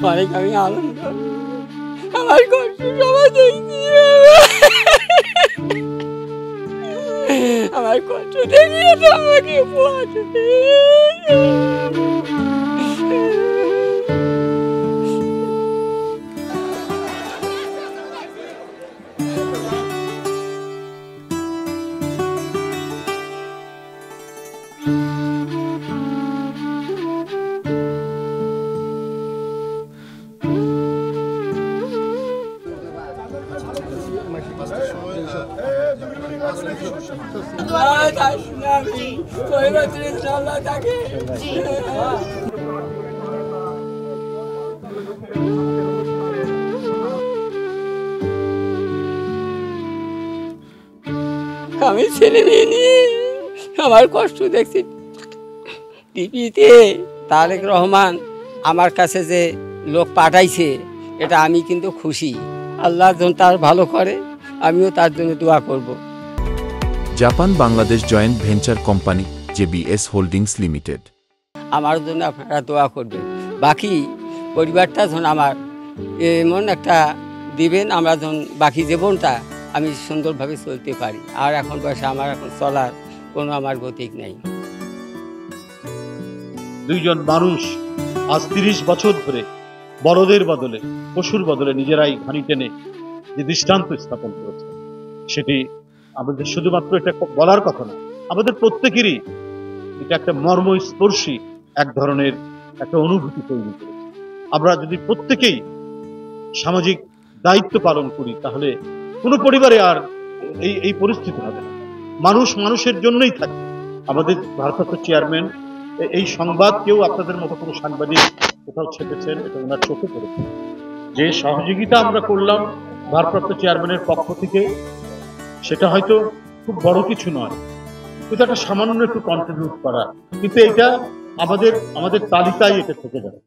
অনেক আমি আনন্দ, আমার কষ্ট সবাই দেখছি, আমার কষ্ট দেখিয়ে তো আমাকে উপহার দেবে। আমি ছেলে মেয়ে নিয়ে আমার কষ্ট দেখছি টিভিতে। তারেক রহমান আমার কাছে যে লোক পাঠাইছে, এটা আমি কিন্তু খুশি। আল্লাহ যেন তার ভালো করে, আমিও তার জন্য দোয়া করব। Japan Bangladesh joint venture company JBS holdings limited, আমার জন্য আপনারা দোয়া করবেন। বাকি পরিবারটা যেন আমার এমন একটা দিবেন, আমরা যেন বাকি জীবনটা আমি সুন্দরভাবে চলতে পারি। আর এখন বয়সে আমার এখন চলার কোনো আমার গতিক নেই। দুইজন মানুষ আজ 30 বছর ধরে বড়দের বদলে, পশুর বদলে নিজেরাই ঘানি টেনে যে দৃষ্টান্ত স্থাপন করেছে, সেটি আমাদের শুধুমাত্র এটা বলার কথা না, আমাদের প্রত্যেকেরই এটা একটা মর্মস্পর্শী এক ধরনের একটা অনুভূতি তৈরি করেছে। আমরা যদি প্রত্যেকেই সামাজিক দায়িত্ব পালন করি, তাহলে কোনো পরিবারে আর এই পরিস্থিতি হবে না। মানুষ মানুষের জন্যই থাকে। আমাদের ভারপ্রাপ্ত চেয়ারম্যান এই সংবাদ কেউ আপনাদের মতো কোনো সাংবাদিক কোথাও ছেপেছেন, এটা ওনার চোখে পড়েছে। যে সহযোগিতা আমরা করলাম ভারপ্রাপ্ত চেয়ারম্যানের পক্ষ থেকে, সেটা হয়তো খুব বড় কিছু নয়, কিন্তু একটা সামান্য একটু কন্ট্রিবিউট করা, কিন্তু এটা আমাদের তালিকায় এটা থেকে যাবে।